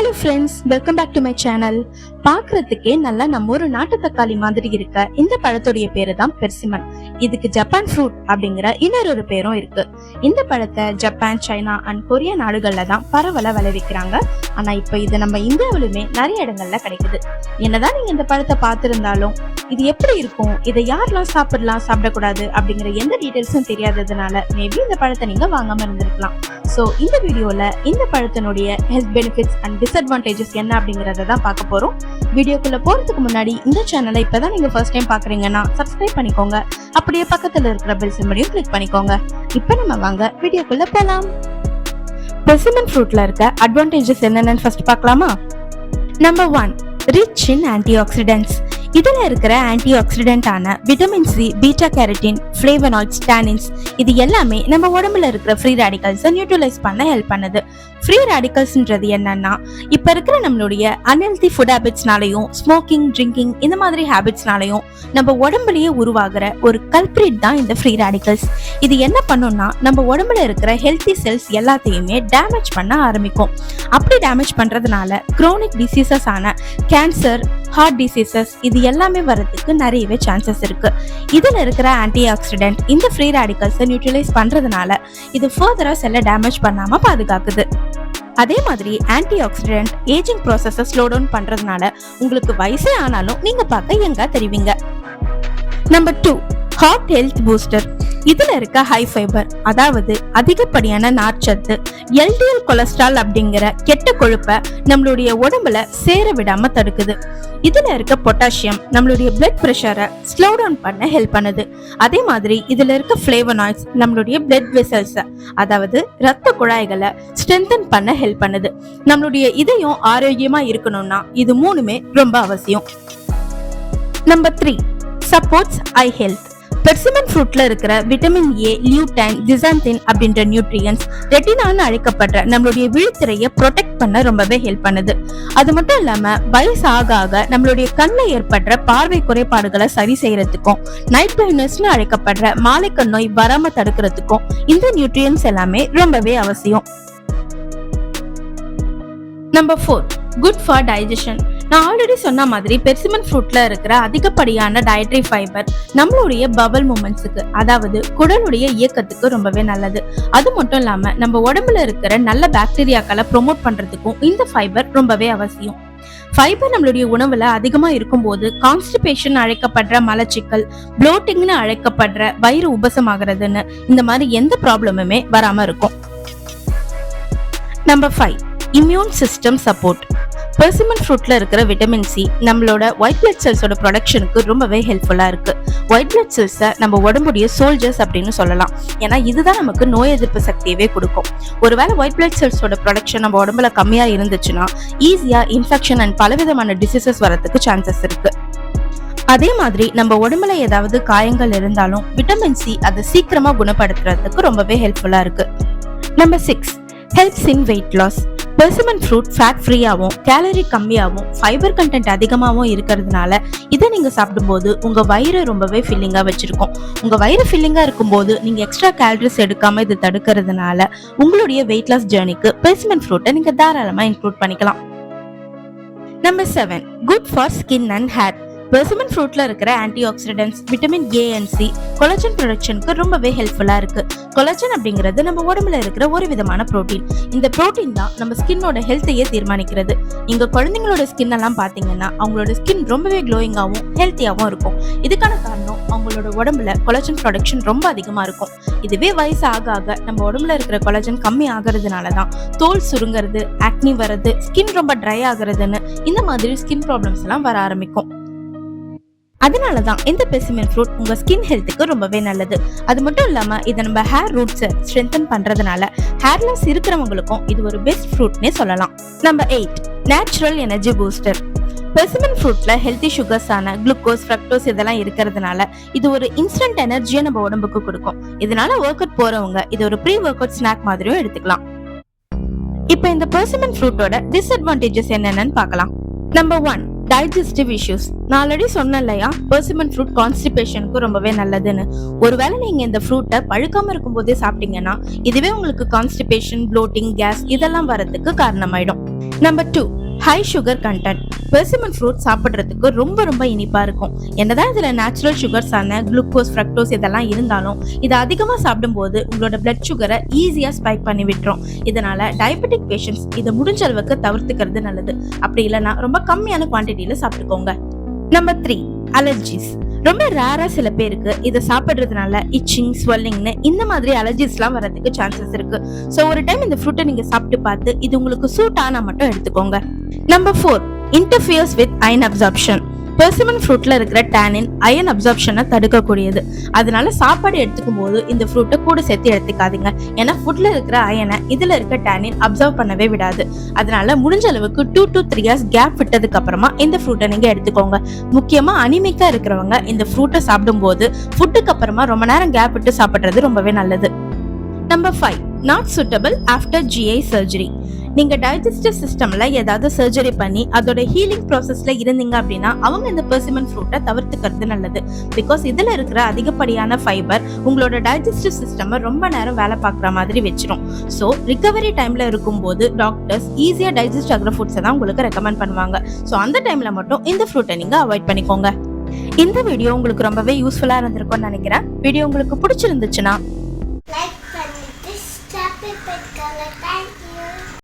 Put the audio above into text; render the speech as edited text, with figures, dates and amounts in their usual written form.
Hello friends, welcome back to my channel. பார்க்கறதுக்கே நல்லா நம்ம ஒரு நாட்டு தக்காளி மாதிரி இருக்க இந்த பழத்துடைய பேரு தான் பெர்சிமன். இதுக்கு ஜப்பான் ஃப்ரூட் அப்படிங்கிற இன்னொரு பேரும் இருக்கு. இந்த பழத்தை ஜப்பான், சைனா அண்ட் கொரியா நாடுகள்ல தான் பரவலா விளைவிக்கிறாங்க. ஆனா இப்ப இது நம்ம இந்தியாவிலுமே நிறைய இடங்கள்ல கிடைக்குது. என்னதான் நீங்க இந்த பழத்தை பார்த்திருந்தாலும் இது எப்படி இருக்கும், இதை யாரெல்லாம் சாப்பிடலாம் சாப்பிடக்கூடாது அப்படிங்கிற எந்த டீடைல்ஸும் தெரியாததுனால மேபி இந்த பழத்தை நீங்க வாங்காம இருந்திருக்கலாம். ஸோ இந்த வீடியோல இந்த பழத்தினுடைய ஹெல்த் பெனிஃபிட்ஸ் அண்ட் டிஸ்அட்வான்டேஜஸ் என்ன அப்படிங்கறத தான் பார்க்க போறோம். வீடியோக்குள்ள போறதுக்கு முன்னாடி இந்த சேனலை இப்பதான் நீங்க ஃபர்ஸ்ட் டைம் பாக்குறீங்கன்னா சப்ஸ்கிரைப் பண்ணிக்கோங்க. அப்படியே பக்கத்துல இருக்கிற பெல் சிம்பலையும் கிளிக் பண்ணிக்கோங்க. இப்போ நம்ம வாங்க வீடியோக்குள்ள போலாம். பெர்சிமன் ஃப்ரூட்ல இருக்க அட்வான்டேஜஸ் என்னென்னு ஃபர்ஸ்ட் பார்க்கலாமா? Number 1, rich in antioxidants. இதுல இருக்கிற ஆன்டிஆக்சிடென்டான vitamin C, beta carotene, flavonoids, tannins இது எல்லாமே நம்ம உடம்புல இருக்கிற ஃப்ரீ ரேடிகல்ஸை நியூட்ரலைஸ் பண்ண ஹெல்ப் பண்ணுது. ஃப்ரீ ரேடிகல்ஸ்ன்றது என்னன்னா, இப்ப இருக்கிற நம்மளுடைய அன்ஹெல்தி ஃபுட் ஹேபிட்ஸ்னாலையும் ஸ்மோக்கிங், ட்ரிங்கிங் இந்த மாதிரி ஹேபிட்ஸ்னாலையும் நம்ம உடம்புலயே உருவாகிற ஒரு கல்பிரிட் தான் இந்த ஃப்ரீ ரேடிகல்ஸ். இது என்ன பண்ணும்னா, நம்ம உடம்புல இருக்கிற ஹெல்தி செல்ஸ் எல்லாத்தையுமே டேமேஜ் பண்ண ஆரம்பிக்கும். அப்படி டேமேஜ் பண்றதுனால குரோனிக் டிசீசஸ் ஆன கேன்சர், ஹார்ட் டிசீசஸ் இது எல்லாமே வரதுக்கு நிறையவே சான்சஸ் இருக்கு. இதுல இருக்கிற ஆன்டிஆக்சிடென்ட் இந்த ஃப்ரீ ரேடிகல்ஸை நியூட்ரலைஸ் பண்றதுனால இது ஃபர்தரா செல்லை டேமேஜ் பண்ணாம பாதுகாக்குது. அதே மாதிரி ஆன்டிஆக்சிடென்ட் ஏஜிங் ப்ராசஸை ஸ்லோ டவுன் பண்றதுனால உங்களுக்கு வயசே ஆனாலும் நீங்க பார்க்க யங்கா தெரிவிங்க. Number 2, heart health booster. இதுல இருக்க ஹை ஃபைபர், அதாவது அதிகப்படியான நார்ச்சத்து, எல்டிஎல் கொலஸ்ட்ரால் அப்படிங்கிற கெட்ட கொழுப்பை நம்மளுடைய உடம்புல சேர விடாம தடுக்குது. இதுல இருக்க பொட்டாசியம் நம்மளுடைய பிளட் பிரஷரை ஸ்லோ டவுன் பண்ண ஹெல்ப் பண்ணுது. அதே மாதிரி இதுல இருக்க ஃபிளேவனாய்ட்ஸ் நம்மளுடைய பிளட் வெசல்ஸ், அதாவது ரத்த குழாய்களை ஸ்ட்ரென்தன் பண்ண ஹெல்ப் பண்ணுது. நம்மளுடைய இதயம் ஆரோக்கியமா இருக்கணும்னா இது மூணுமே ரொம்ப அவசியம். நம்பர் 3, சப்போர்ட்ஸ் ஐ ஹெல்த். பெர்சிமன் ஃப்ரூட்ல இருக்கிற விட்டமின் ஏ, லியூடைன், ஜிசாந்தின் அப்படின்ற நியூட்ரியன்ஸ் ரெட்டினான்னு அழைக்கப்படுற நம்மளுடைய விழித்திரையை ப்ரொடெக்ட் பண்ண ரொம்பவே ஹெல்ப் பண்ணுது. அது மட்டும் இல்லாம வயசு ஆக ஆக நம்மளுடைய கண்ணில் ஏற்படுற பார்வை குறைபாடுகளை சரி செய்யறதுக்கும், நைட் பிளைண்ட்னஸ்னு அழைக்கப்படுற மாலைக்கண் நோய் வராம தடுக்கிறதுக்கும் இந்த நியூட்ரியன்ஸ் எல்லாமே ரொம்பவே அவசியம். Number 4, good for digestion. நான் ஆல்ரெடி சொன்ன மாதிரி பெர்சிமன் ஃப்ரூட்ல இருக்கிற அதிகப்படியான டயட்ரி ஃபைபர் நம்மளுடைய பவல் மூமெண்ட்ஸுக்கு, அதாவது குடலுடைய இயக்கத்துக்கு ரொம்பவே நல்லது. அது மட்டும் இல்லாம நம்ம உடம்புல இருக்கிற நல்ல பாக்டீரியாக்களை ப்ரொமோட் பண்றதுக்கும் இந்த ஃபைபர் ரொம்பவே அவசியம். ஃபைபர் நம்மளுடைய உணவுல அதிகமா இருக்கும்போது கான்ஸ்டிபேஷன் அழைக்கப்படுற மலச்சிக்கல், ப்ளோட்டிங்னு அழைக்கப்படுற வயிறு உபசமாகிறதுன்னு இந்த மாதிரி எந்த ப்ராப்ளமுமே வராம இருக்கும். Number 5, immune system support. Persimmon ஃப்ரூட்ல இருக்கிற விட்டமின் சி நம்மளோட ஒயிட் பிளட் செல்ஸோட ப்ரொடக்ஷனுக்கு ரொம்பவே ஹெல்ப்ஃபுல்லா இருக்கு. ஒயிட் பிளட் செல்ஸை நம்ம உடம்புடைய சோல்ஜர்ஸ் அப்படின்னு சொல்லலாம். ஏன்னா இதுதான் நமக்கு நோய் எதிர்ப்பு சக்தியவே கொடுக்கும். ஒருவேளை ஒயிட் பிளட் செல்ஸோட ப்ரொடக்ஷன் நம்ம உடம்புல கம்மியா இருந்துச்சுன்னா ஈஸியா இன்ஃபெக்ஷன் அண்ட் பலவிதமான டிசீசஸ் வரதுக்கு சான்சஸ் இருக்கு. அதே மாதிரி நம்ம உடம்புல ஏதாவது காயங்கள் இருந்தாலும் விட்டமின் சி அதை சீக்கிரமா குணப்படுத்துறதுக்கு ரொம்பவே ஹெல்ப்ஃபுல்லா இருக்கு. Number 6, helps in weight loss. Persimmon fruit fat ஃப்ரீயாகவும், கேலரி கம்மியாகவும், ஃபைபர் கண்டென்ட் அதிகமாகவும் இருக்கிறதுனால இதை நீங்க சாப்பிடும்போது உங்க வயிறு ரொம்பவே ஃபில்லிங்கா வச்சிருக்கும். உங்க வயிறு ஃபில்லிங்கா இருக்கும்போது நீங்க எக்ஸ்ட்ரா கேலரிஸ் எடுக்காம இது தடுக்கிறதுனால உங்களுடைய வெயிட் லாஸ் ஜர்னிக்கு பெர்சிமன் ஃப்ரூட்டை நீங்க தாராளமா இன்க்ளூட் பண்ணிக்கலாம். Number 7, good for skin and hair. Persimmon ஃப்ரூட்ல இருக்கிற antioxidants vitamin A and C collagen ப்ரொடக்ஷனுக்கு ரொம்பவே ஹெல்ப்ஃபுல்லா இருக்கு. கொலாஜன் அப்படிங்கிறது நம்ம உடம்புல இருக்கிற ஒரு விதமான புரோட்டீன். இந்த புரோட்டீன் தான் நம்ம ஸ்கின்னோட ஹெல்த்தையே தீர்மானிக்கிறது. நீங்க குழந்தைங்களோட ஸ்கின் எல்லாம் பாத்தீங்கன்னா அவங்களோட ஸ்கின் ரொம்பவே க்ளோயிங்காகவும் ஹெல்த்தியாகவும் இருக்கும். இதுக்கான காரணம் அவங்களோட உடம்புல கொலாஜன் ப்ரொடக்ஷன் ரொம்ப அதிகமா இருக்கும். இதுவே வயசு ஆக ஆக நம்ம உடம்புல இருக்கிற கொலாஜன் கம்மி ஆகிறதுனாலதான் தோல் சுருங்கிறது, ஆக்னி வர்றது, ஸ்கின் ரொம்ப ட்ரை ஆகுறதுன்னு இந்த மாதிரி ஸ்கின் ப்ராப்ளம்ஸ் எல்லாம் வர ஆரம்பிக்கும். அதனாலதான் இந்த பெர்சிமன் ஃப்ரூட் உங்க ஸ்கின் ஹெல்த்துக்கு ரொம்பவே நல்லது. அது மட்டும் இல்லாம இதை நம்ம ஹேர் ரூட்ஸை ஸ்ட்ரென்தன் பண்றதுனால ஹேர் லாஸ் இருக்கிறவங்களுக்கும் இது ஒரு பெஸ்ட் ஃப்ரூட்னே சொல்லலாம். Number 8, natural energy booster. Persimmon ஃப்ரூட்ல ஹெல்தி சுகர்ஸ் ஆன குளுக்கோஸ், ஃப்ரக்டோஸ் இதெல்லாம் இருக்கிறதுனால இது ஒரு இன்ஸ்டன்ட் எனர்ஜியை நம்ம உடம்புக்கு கொடுக்கும். இதனால ஒர்க் அவுட் போறவங்க இது ஒரு ப்ரீ ஒர்க் அவுட் ஸ்நாக் மாதிரியும் எடுத்துக்கலாம். இப்ப இந்த பெர்சிமன் ஃப்ரூட்டோட டிஸ்அட்வான்டேஜஸ் என்னென்னு பார்க்கலாம். Number 1, digestive issues. நான் ஆல்ரெடி சொன்னேன் இல்லையா, பெர்சிமன் ஃப்ரூட் கான்ஸ்டிபேஷனுக்கு ரொம்பவே நல்லதுன்னு. ஒருவேளை நீங்க இந்த ஃப்ரூட்டை பழுக்காம இருக்கும் போதே சாப்பிட்டீங்கன்னா இதுவே உங்களுக்கு கான்ஸ்டிபேஷன், ப்ளோட்டிங், கேஸ் இதெல்லாம் வரதுக்கு காரணமாயிடும். Number 2, high sugar content. Persimmon fruit சாப்பிட்றதுக்கு ரொம்ப இனிப்பா இருக்கும். என்னதான் இதுல நேச்சுரல் சுகர்ஸான குளுக்கோஸ், ஃப்ரக்டோஸ் இதெல்லாம் இருந்தாலும் இதை அதிகமா சாப்பிடும்போது உங்களோட பிளட் சுகரை ஈஸியா ஸ்பைக் பண்ணி விட்டுரும். இதனால டயபெட்டிக் பேஷண்ட்ஸ் இதை முடிஞ்ச அளவுக்கு தவிர்த்துக்கிறது நல்லது. அப்படி இல்லைன்னா ரொம்ப கம்மியான குவான்டிட்டியில சாப்பிட்டுக்கோங்க. Number 3, allergies. ரொம்ப ரேரா சில பேருக்கு இதை சாப்பிடுறதுனால இச்சிங், ஸ்வெல்லிங்னு இந்த மாதிரி அலர்ஜிஸ்லாம் வரதுக்கு சான்சஸ் இருக்கு. ஸோ ஒரு டைம் இந்த ஃப்ரூட்டை நீங்க சாப்பிட்டு பார்த்து இது உங்களுக்கு சூட் ஆனா மட்டும் எடுத்துக்கோங்க. Number 4, interferes with iron absorption. Persimmon ஃப்ரூட்ல இருக்கிற டேனின் அயன் அப்சார்ப்ஷனை தடுக்கக்கூடியது. அதனால சாப்பாடு எடுத்துக்கும் போது இந்த ஃப்ரூட்டை கூட சேர்த்து எடுத்துக்காதீங்க. ஏன்னா ஃபுட்ல இருக்கிற அயனை இதுல இருக்க டேனின் அப்சர்வ் பண்ணவே விடாது. அதனால முடிஞ்ச அளவுக்கு 2 to 3 years கேப் விட்டதுக்கு அப்புறமா இந்த ஃப்ரூட்டை நீங்க எடுத்துக்கோங்க. முக்கியமா அனிமிக்கா இருக்கிறவங்க இந்த ஃப்ரூட்டை சாப்பிடும் போது ஃபுட்டுக்கு அப்புறமா ரொம்ப நேரம் கேப் விட்டு சாப்பிடுறது ரொம்பவே நல்லது. Number 5, not suitable after GI surgery. நீங்க டைஜஸ்டிவ் சிஸ்டம்ல ஏதாவது சர்ஜரி பண்ணி அதோட ஹீலிங் ப்ராசஸ்ல இருந்தீங்க அப்படின்னா அவங்க இந்த பெர்சிமன் ஃப்ரூட்டை தவிர்த்துக்கிறது நல்லது. பிகாஸ் இதுல இருக்கிற அதிகப்படியான ஃபைபர் உங்களோட டைஜஸ்டிவ் சிஸ்டம் ரொம்ப நேரம் வேலை பார்க்குற மாதிரி வச்சிரும். ஸோ ரிகவரி டைம்ல இருக்கும்போது டாக்டர்ஸ் ஈஸியா டைஜஸ்ட் ஆகிற ஃபுட்ஸை தான் உங்களுக்கு ரெக்கமெண்ட் பண்ணுவாங்க. ஸோ அந்த டைம்ல மட்டும் இந்த ஃப்ரூட்டை நீங்க அவாய்ட் பண்ணிக்கோங்க. இந்த வீடியோ உங்களுக்கு ரொம்பவே யூஸ்ஃபுல்லா இருந்திருக்கும்னு நினைக்கிறேன். வீடியோ உங்களுக்கு பிடிச்சிருந்துச்சுன்னா லைக்